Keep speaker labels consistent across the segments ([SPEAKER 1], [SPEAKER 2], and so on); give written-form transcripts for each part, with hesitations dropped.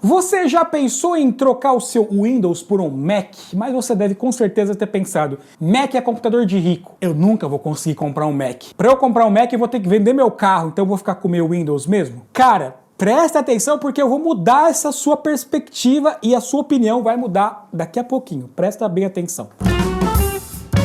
[SPEAKER 1] Você já pensou em trocar o seu Windows por um Mac? Mas você deve com certeza ter pensado, Mac é computador de rico, eu nunca vou conseguir comprar um Mac. Para eu comprar um Mac eu vou ter que vender meu carro, então eu vou ficar com o meu Windows mesmo? Cara, presta atenção porque eu vou mudar essa sua perspectiva e a sua opinião vai mudar daqui a pouquinho. Presta bem atenção.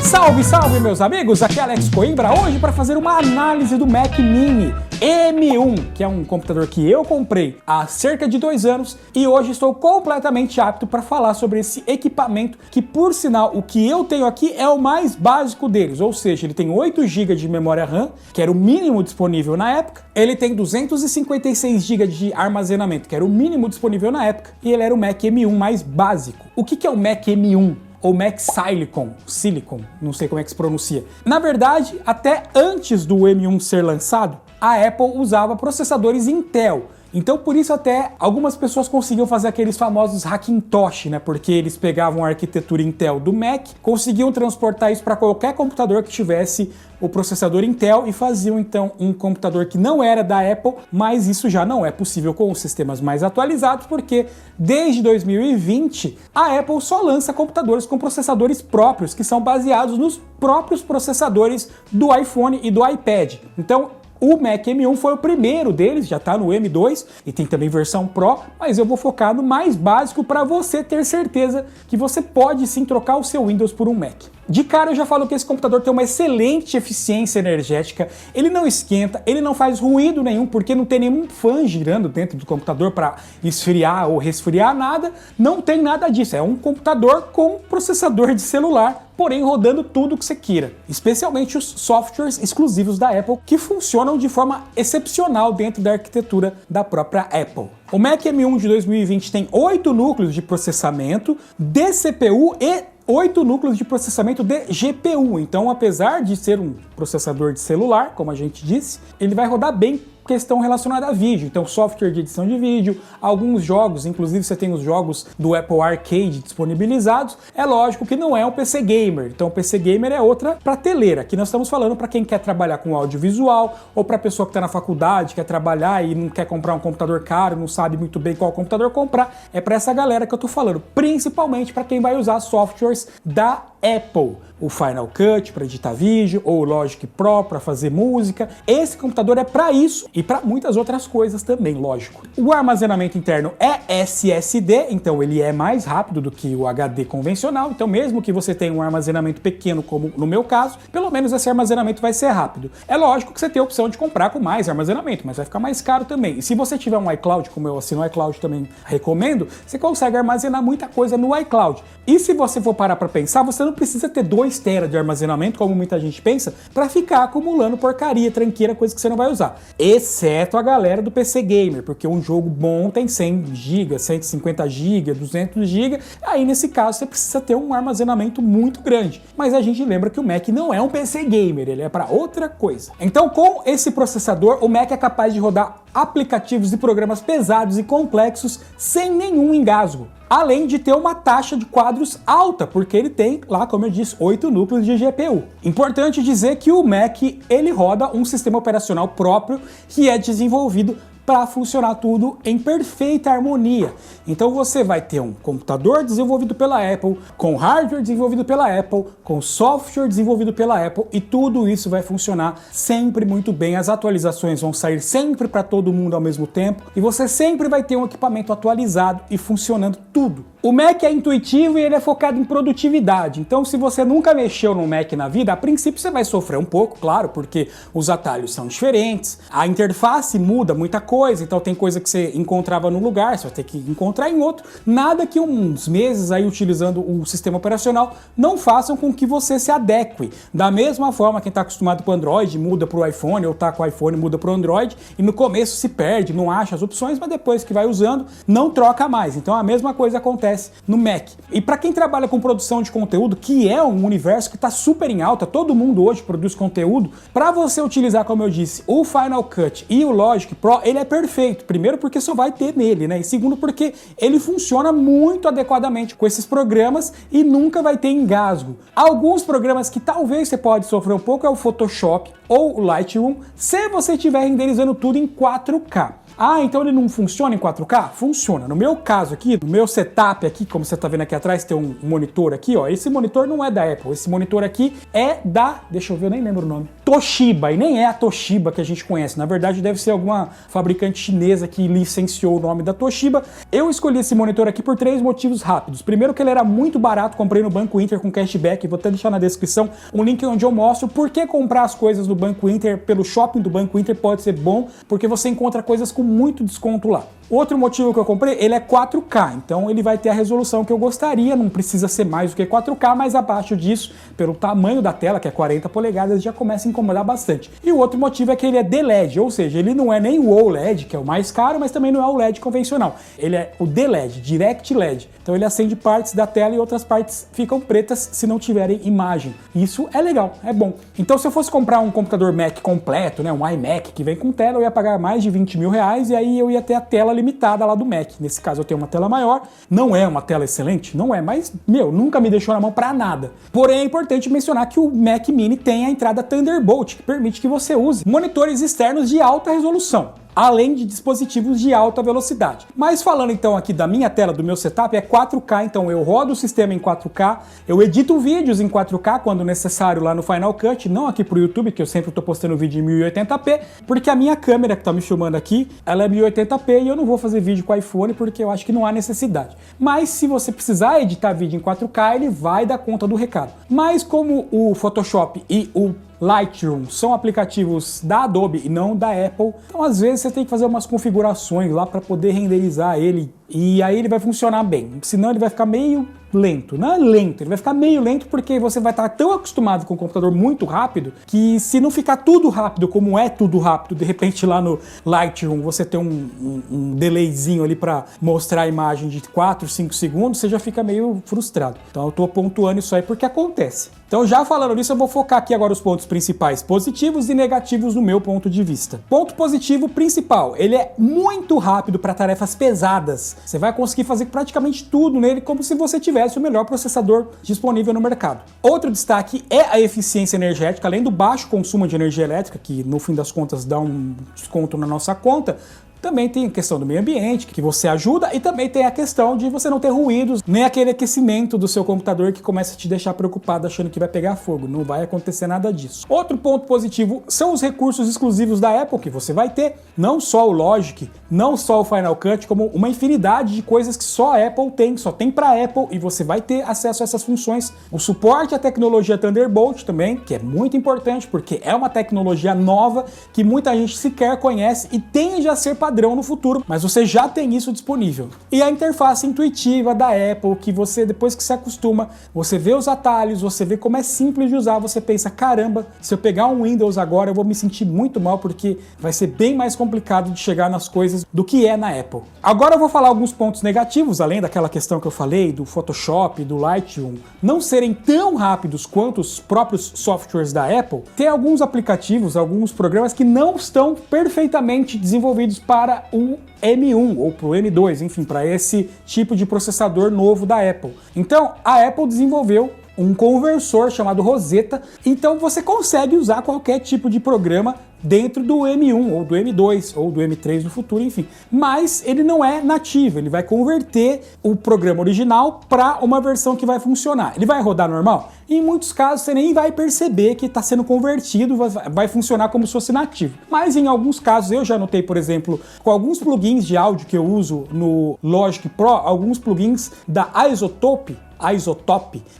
[SPEAKER 1] Salve, salve meus amigos, aqui é Alex Coimbra, hoje para fazer uma análise do Mac Mini M1, que é um computador que eu comprei há cerca de 2 anos e hoje estou completamente apto para falar sobre esse equipamento que, por sinal, o que eu tenho aqui é o mais básico deles, ou seja, ele tem 8 GB de memória RAM, que era o mínimo disponível na época, ele tem 256 GB de armazenamento, que era o mínimo disponível na época, e ele era o Mac M1 mais básico. O que é o Mac M1? Ou Mac Silicon, não sei como é que se pronuncia. Na verdade, até antes do M1 ser lançado, a Apple usava processadores Intel. Então, por isso até algumas pessoas conseguiam fazer aqueles famosos Hackintosh, né? Porque eles pegavam a arquitetura Intel do Mac, conseguiam transportar isso para qualquer computador que tivesse o processador Intel e faziam então um computador que não era da Apple, mas isso já não é possível com os sistemas mais atualizados, porque desde 2020 a Apple só lança computadores com processadores próprios, que são baseados nos próprios processadores do iPhone e do iPad. Então, o Mac M1 foi o primeiro deles, já está no M2 e tem também versão Pro, mas eu vou focar no mais básico para você ter certeza que você pode sim trocar o seu Windows por um Mac. De cara eu já falo que esse computador tem uma excelente eficiência energética, ele não esquenta, ele não faz ruído nenhum, porque não tem nenhum fã girando dentro do computador para esfriar ou resfriar nada, não tem nada disso, é um computador com processador de celular, porém rodando tudo que você queira, especialmente os softwares exclusivos da Apple que funcionam de forma excepcional dentro da arquitetura da própria Apple. O Mac M1 de 2020 tem 8 núcleos de processamento de CPU e 8 núcleos de processamento de GPU, então apesar de ser um processador de celular, como a gente disse, ele vai rodar bem questão relacionada a vídeo, então software de edição de vídeo, alguns jogos, inclusive você tem os jogos do Apple Arcade disponibilizados, é lógico que não é um PC Gamer, então o PC Gamer é outra prateleira, aqui nós estamos falando para quem quer trabalhar com audiovisual, ou para a pessoa que está na faculdade, quer trabalhar e não quer comprar um computador caro, não sabe muito bem qual computador comprar, é para essa galera que eu tô falando, principalmente para quem vai usar softwares da Apple, o Final Cut para editar vídeo, ou o Logic Pro para fazer música. Esse computador é para isso e para muitas outras coisas também, lógico. O armazenamento interno é SSD, então ele é mais rápido do que o HD convencional, então mesmo que você tenha um armazenamento pequeno, como no meu caso, pelo menos esse armazenamento vai ser rápido. É lógico que você tem a opção de comprar com mais armazenamento, mas vai ficar mais caro também. E se você tiver um iCloud, como eu assino o iCloud também recomendo, você consegue armazenar muita coisa no iCloud. E se você for parar para pensar, você não precisa ter 2 TB de armazenamento, como muita gente pensa, para ficar acumulando porcaria, tranqueira, coisa que você não vai usar. Exceto a galera do PC Gamer, porque um jogo bom tem 100 GB, 150 GB, 200 GB, aí nesse caso você precisa ter um armazenamento muito grande. Mas a gente lembra que o Mac não é um PC Gamer, ele é para outra coisa. Então com esse processador, o Mac é capaz de rodar aplicativos e programas pesados e complexos sem nenhum engasgo. Além de ter uma taxa de quadros alta, porque ele tem lá, como eu disse, 8 núcleos de GPU. Importante dizer que o Mac, ele roda um sistema operacional próprio que é desenvolvido para funcionar tudo em perfeita harmonia. Então você vai ter um computador desenvolvido pela Apple, com hardware desenvolvido pela Apple, com software desenvolvido pela Apple, e tudo isso vai funcionar sempre muito bem. As atualizações vão sair sempre para todo mundo ao mesmo tempo e você sempre vai ter um equipamento atualizado e funcionando tudo. O Mac é intuitivo e ele é focado em produtividade, então se você nunca mexeu no Mac na vida, a princípio você vai sofrer um pouco, claro, porque os atalhos são diferentes, a interface muda muita coisa, então tem coisa que você encontrava num lugar, você vai ter que encontrar em outro, nada que uns meses aí utilizando o sistema operacional não façam com que você se adeque. Da mesma forma, quem está acostumado com o Android muda para o iPhone, ou está com o iPhone muda para o Android, e no começo se perde, não acha as opções, mas depois que vai usando, não troca mais. Então a mesma coisa acontece no Mac. E para quem trabalha com produção de conteúdo, que é um universo que está super em alta, todo mundo hoje produz conteúdo, para você utilizar, como eu disse, o Final Cut e o Logic Pro, ele é perfeito. Primeiro porque só vai ter nele, né? E segundo porque ele funciona muito adequadamente com esses programas e nunca vai ter engasgo. Alguns programas que talvez você pode sofrer um pouco é o Photoshop ou o Lightroom, se você estiver renderizando tudo em 4K. Ah, então ele não funciona em 4K? Funciona. No meu caso aqui, no meu setup aqui, como você tá vendo aqui atrás, tem um monitor aqui, ó. Esse monitor não é da Apple, esse monitor aqui é da, deixa eu ver, eu nem lembro o nome, Toshiba, e nem é a Toshiba que a gente conhece. Na verdade, deve ser alguma fabricante chinesa que licenciou o nome da Toshiba. Eu escolhi esse monitor aqui por 3 motivos rápidos. Primeiro que ele era muito barato, comprei no Banco Inter com cashback, vou até deixar na descrição um link onde eu mostro por que comprar as coisas do Banco Inter pelo shopping do Banco Inter pode ser bom, porque você encontra coisas com muito desconto lá. Outro motivo que eu comprei, ele é 4K, então ele vai ter a resolução que eu gostaria, não precisa ser mais do que 4K, mas abaixo disso, pelo tamanho da tela, que é 40 polegadas, já começa a incomodar bastante. E o outro motivo é que ele é DLED, ou seja, ele não é nem o OLED, que é o mais caro, mas também não é o LED convencional. Ele é o DLED, Direct LED. Então ele acende partes da tela e outras partes ficam pretas se não tiverem imagem. Isso é legal, é bom. Então se eu fosse comprar um computador Mac completo, né, um iMac que vem com tela, eu ia pagar mais de 20 mil reais e aí eu ia ter a tela limitada lá do Mac. Nesse caso eu tenho uma tela maior, não é uma tela excelente, não é, mas, nunca me deixou na mão para nada. Porém é importante mencionar que o Mac Mini tem a entrada Thunderbolt, que permite que você use monitores externos de alta resolução, além de dispositivos de alta velocidade. Mas falando então aqui da minha tela, do meu setup, é 4K, então eu rodo o sistema em 4K, eu edito vídeos em 4K quando necessário lá no Final Cut, não aqui pro YouTube, que eu sempre tô postando vídeo em 1080p, porque a minha câmera que tá me filmando aqui, ela é 1080p e eu não vou fazer vídeo com iPhone porque eu acho que não há necessidade. Mas se você precisar editar vídeo em 4K, ele vai dar conta do recado. Mas como o Photoshop e o Lightroom são aplicativos da Adobe e não da Apple, então às vezes você tem que fazer umas configurações lá para poder renderizar ele e aí ele vai funcionar bem, senão ele vai ficar meio lento. Não é lento, ele vai ficar meio lento porque você vai estar tão acostumado com o computador muito rápido que se não ficar tudo rápido como é tudo rápido, de repente lá no Lightroom você tem um delayzinho ali para mostrar a imagem de 4, 5 segundos, você já fica meio frustrado. Então eu tô pontuando isso aí porque acontece. Então já falando nisso, eu vou focar aqui agora os pontos principais positivos e negativos no meu ponto de vista. Ponto positivo principal, ele é muito rápido para tarefas pesadas. Você vai conseguir fazer praticamente tudo nele como se você tivesse o melhor processador disponível no mercado. Outro destaque é a eficiência energética, além do baixo consumo de energia elétrica, que no fim das contas dá um desconto na nossa conta. Também tem a questão do meio ambiente, que você ajuda, e também tem a questão de você não ter ruídos, nem aquele aquecimento do seu computador que começa a te deixar preocupado achando que vai pegar fogo. Não vai acontecer nada disso. Outro ponto positivo são os recursos exclusivos da Apple que você vai ter, não só o Logic, não só o Final Cut, como uma infinidade de coisas que só a Apple tem, só tem para Apple, e você vai ter acesso a essas funções. O suporte à tecnologia Thunderbolt também, que é muito importante, porque é uma tecnologia nova que muita gente sequer conhece e tende a ser padrão no futuro, mas você já tem isso disponível. E a interface intuitiva da Apple, que você, depois que se acostuma, você vê os atalhos, você vê como é simples de usar, você pensa, caramba, se eu pegar um Windows agora eu vou me sentir muito mal, porque vai ser bem mais complicado de chegar nas coisas do que é na Apple. Agora eu vou falar alguns pontos negativos, além daquela questão que eu falei, do Photoshop, do Lightroom, não serem tão rápidos quanto os próprios softwares da Apple. Tem alguns aplicativos, alguns programas que não estão perfeitamente desenvolvidos para o M1 ou para o M2, enfim, para esse tipo de processador novo da Apple. Então, a Apple desenvolveu um conversor chamado Rosetta, então você consegue usar qualquer tipo de programa dentro do M1 ou do M2 ou do M3 no futuro, enfim. Mas ele não é nativo, ele vai converter o programa original para uma versão que vai funcionar. Ele vai rodar normal? Em muitos casos você nem vai perceber que está sendo convertido, vai funcionar como se fosse nativo. Mas em alguns casos, eu já notei, por exemplo, com alguns plugins de áudio que eu uso no Logic Pro, alguns plugins da Isotope.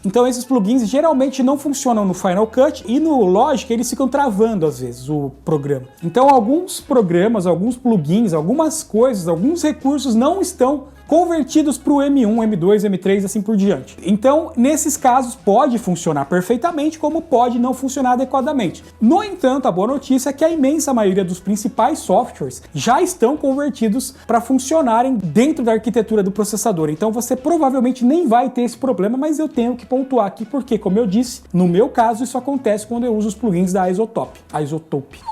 [SPEAKER 1] Então esses plugins geralmente não funcionam no Final Cut e no Logic eles ficam travando às vezes o programa. Então alguns programas, alguns plugins, algumas coisas, alguns recursos não estão convertidos para o M1, M2, M3, assim por diante. Então, nesses casos, pode funcionar perfeitamente, como pode não funcionar adequadamente. No entanto, a boa notícia é que a imensa maioria dos principais softwares já estão convertidos para funcionarem dentro da arquitetura do processador. Então, você provavelmente nem vai ter esse problema, mas eu tenho que pontuar aqui, porque, como eu disse, no meu caso, isso acontece quando eu uso os plugins da Isotope.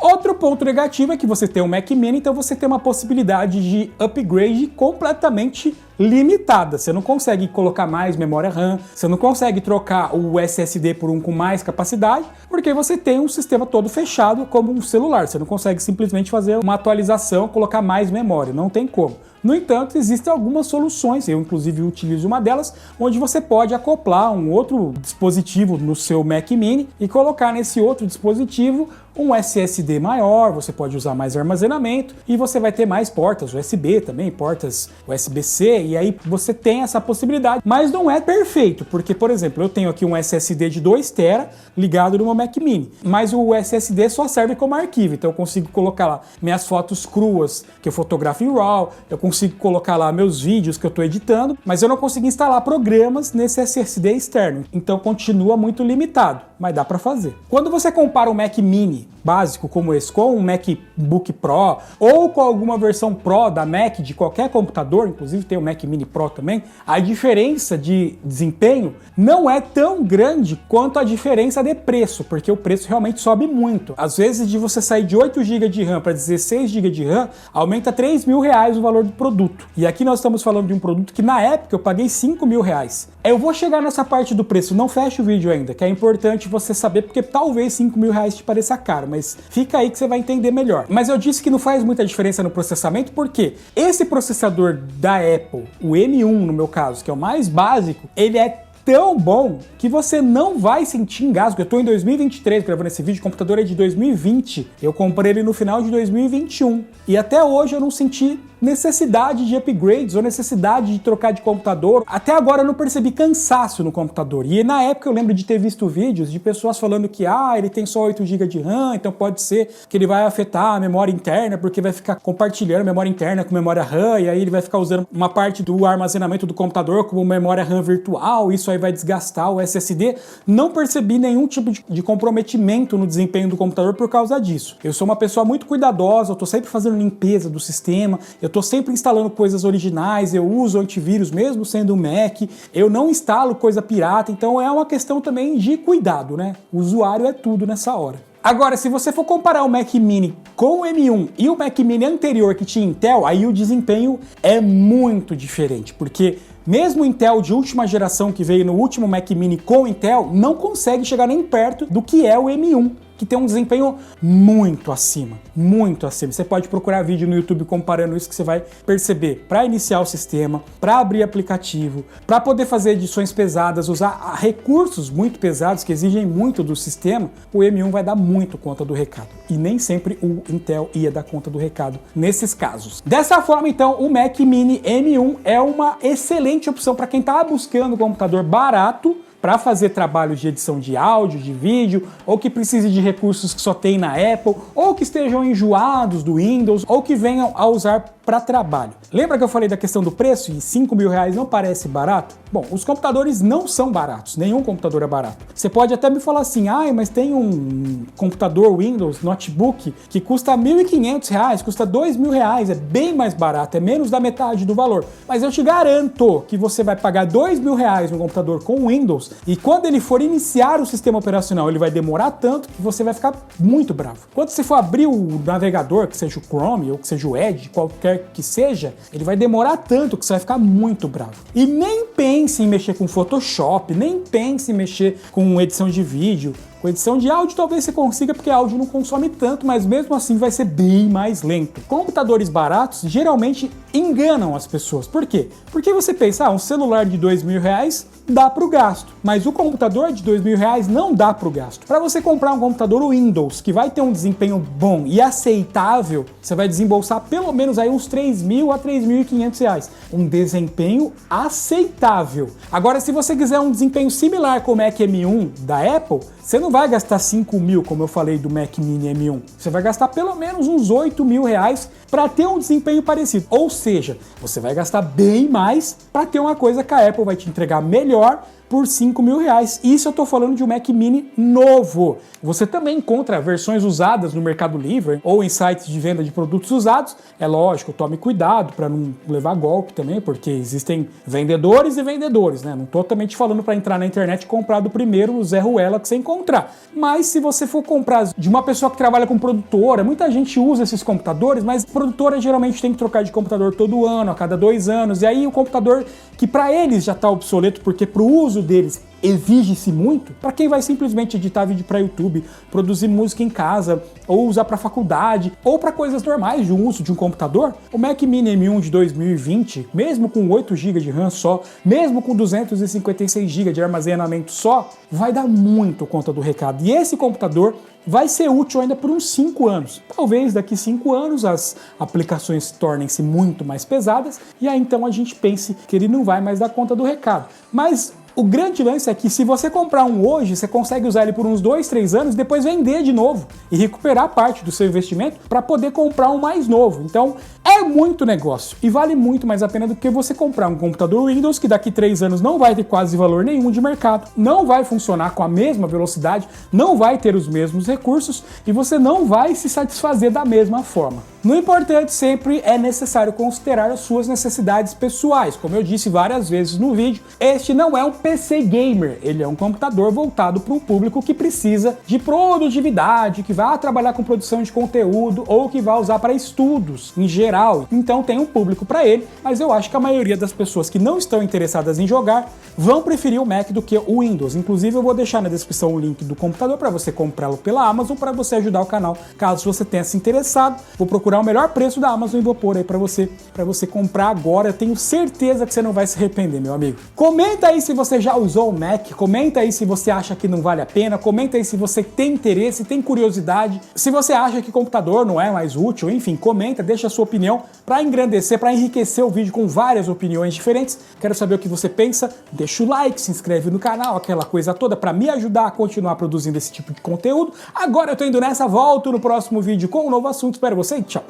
[SPEAKER 1] Outro ponto negativo é que você tem um Mac Mini, então você tem uma possibilidade de upgrade completamente limitada. Você não consegue colocar mais memória RAM, você não consegue trocar o SSD por um com mais capacidade, porque você tem um sistema todo fechado como um celular. Você não consegue simplesmente fazer uma atualização, colocar mais memória, não tem como. No entanto, existem algumas soluções, eu inclusive utilizo uma delas, onde você pode acoplar um outro dispositivo no seu Mac Mini e colocar nesse outro dispositivo um SSD maior, você pode usar mais armazenamento e você vai ter mais portas USB também, portas USB-C, e aí você tem essa possibilidade, mas não é perfeito, porque, por exemplo, eu tenho aqui um SSD de 2 TB ligado no meu Mac Mini, mas o SSD só serve como arquivo, então eu consigo colocar lá minhas fotos cruas que eu fotografo em RAW, eu consigo colocar lá meus vídeos que eu estou editando, mas eu não consigo instalar programas nesse SSD externo, então continua muito limitado, mas dá para fazer. Quando você compara um Mac Mini básico como esse com um MacBook Pro ou com alguma versão Pro da Mac de qualquer computador, inclusive tem o Mac Mini Pro também, a diferença de desempenho não é tão grande quanto a diferença de preço, porque o preço realmente sobe muito. Às vezes de você sair de 8 GB de RAM para 16 GB de RAM, aumenta R$3.000 o valor do produto. E aqui nós estamos falando de um produto que na época eu paguei R$5.000. Eu vou chegar nessa parte do preço, não fecha o vídeo ainda, que é importante você saber, porque talvez R$5.000 te pareça caro, mas fica aí que você vai entender melhor. Mas eu disse que não faz muita diferença no processamento, porque esse processador da Apple, o M1 no meu caso, que é o mais básico, ele é tão bom que você não vai sentir engasgo. Eu tô em 2023 gravando esse vídeo, o computador é de 2020, eu comprei ele no final de 2021 e até hoje eu não senti necessidade de upgrades ou necessidade de trocar de computador. Até agora eu não percebi cansaço no computador. E na época eu lembro de ter visto vídeos de pessoas falando que ele tem só 8 GB de RAM, então pode ser que ele vai afetar a memória interna, porque vai ficar compartilhando memória interna com memória RAM, e aí ele vai ficar usando uma parte do armazenamento do computador como memória RAM virtual, isso aí vai desgastar o SSD. Não percebi nenhum tipo de comprometimento no desempenho do computador por causa disso. Eu sou uma pessoa muito cuidadosa, eu tô sempre fazendo limpeza do sistema, eu tô sempre instalando coisas originais, eu uso antivírus mesmo sendo um Mac, eu não instalo coisa pirata, então é uma questão também de cuidado, né? O usuário é tudo nessa hora. Agora, se você for comparar o Mac Mini com o M1 e o Mac Mini anterior que tinha Intel, aí o desempenho é muito diferente, porque mesmo o Intel de última geração que veio no último Mac Mini com Intel, não consegue chegar nem perto do que é o M1, que tem um desempenho muito acima, muito acima. Você pode procurar vídeo no YouTube comparando isso que você vai perceber. Para iniciar o sistema, para abrir aplicativo, para poder fazer edições pesadas, usar recursos muito pesados que exigem muito do sistema, o M1 vai dar muito conta do recado. E nem sempre o Intel ia dar conta do recado nesses casos. Dessa forma, então, o Mac Mini M1 é uma excelente opção para quem está buscando um computador barato para fazer trabalhos de edição de áudio, de vídeo, ou que precise de recursos que só tem na Apple, ou que estejam enjoados do Windows, ou que venham a usar para trabalho. Lembra que eu falei da questão do preço e R$5.000 não parece barato? Bom, os computadores não são baratos, nenhum computador é barato. Você pode até me falar assim, mas tem um computador Windows, notebook, que custa R$1.500, custa R$2.000, é bem mais barato, é menos da metade do valor. Mas eu te garanto que você vai pagar R$2.000 no computador com Windows, e quando ele for iniciar o sistema operacional, ele vai demorar tanto que você vai ficar muito bravo. Quando você for abrir o navegador, que seja o Chrome ou que seja o Edge, qualquer que seja, ele vai demorar tanto que você vai ficar muito bravo. E nem pense em mexer com Photoshop, nem pense em mexer com edição de vídeo. Com edição de áudio talvez você consiga, porque áudio não consome tanto, mas mesmo assim vai ser bem mais lento. Computadores baratos geralmente enganam as pessoas. Por quê? Porque você pensa, um celular de R$2.000 dá para o gasto, mas o computador de R$2.000 não dá para o gasto. Para você comprar um computador Windows que vai ter um desempenho bom e aceitável, você vai desembolsar pelo menos aí uns R$3.000 a R$3.500. Um desempenho aceitável. Agora, se você quiser um desempenho similar com o Mac M1 da Apple, você não vai gastar R$5.000, como eu falei do Mac Mini M1. Você vai gastar pelo menos uns R$8.000 para ter um desempenho parecido. Ou seja, você vai gastar bem mais para ter uma coisa que a Apple vai te entregar melhor por R$5.000. Isso eu tô falando de um Mac Mini novo. Você também encontra versões usadas no Mercado Livre ou em sites de venda de produtos usados. É lógico, tome cuidado para não levar golpe também, porque existem vendedores e vendedores, né? Não tô também te falando para entrar na internet e comprar do primeiro Zé Ruela que você encontrar. Mas se você for comprar de uma pessoa que trabalha com produtora, muita gente usa esses computadores, mas produtora geralmente tem que trocar de computador todo ano, a cada 2 anos, e aí o computador que para eles já está obsoleto, porque para o uso deles exige-se muito, para quem vai simplesmente editar vídeo para YouTube, produzir música em casa, ou usar para faculdade, ou para coisas normais de um uso de um computador, o Mac Mini M1 de 2020, mesmo com 8 GB de RAM só, mesmo com 256 GB de armazenamento só, vai dar muito conta do recado. E esse computador vai ser útil ainda por uns 5 anos. Talvez daqui 5 anos as aplicações tornem-se muito mais pesadas e aí então a gente pense que ele não vai mais dar conta do recado. Mas o grande lance é que se você comprar um hoje, você consegue usar ele por uns 2, 3 anos e depois vender de novo e recuperar parte do seu investimento para poder comprar um mais novo. Então é muito negócio e vale muito mais a pena do que você comprar um computador Windows que daqui 3 anos não vai ter quase valor nenhum de mercado, não vai funcionar com a mesma velocidade, não vai ter os mesmos recursos e você não vai se satisfazer da mesma forma. No importante, sempre é necessário considerar as suas necessidades pessoais. Como eu disse várias vezes no vídeo, este não é um PC gamer, ele é um computador voltado para um público que precisa de produtividade, que vai trabalhar com produção de conteúdo ou que vai usar para estudos em geral. Então tem um público para ele, mas eu acho que a maioria das pessoas que não estão interessadas em jogar vão preferir o Mac do que o Windows. Inclusive eu vou deixar na descrição o link do computador para você comprá-lo pela Amazon, para você ajudar o canal, caso você tenha se interessado. Vou procurar o melhor preço da Amazon e vou pôr aí para você comprar agora. Eu tenho certeza que você não vai se arrepender, meu amigo. Comenta aí se você já usou o Mac, comenta aí se você acha que não vale a pena, comenta aí se você tem interesse, tem curiosidade, se você acha que computador não é mais útil, enfim, comenta, deixa a sua opinião para engrandecer, para enriquecer o vídeo com várias opiniões diferentes. Quero saber o que você pensa, deixa o like, se inscreve no canal, aquela coisa toda para me ajudar a continuar produzindo esse tipo de conteúdo. Agora eu tô indo nessa, volto no próximo vídeo com um novo assunto. Espero você e tchau!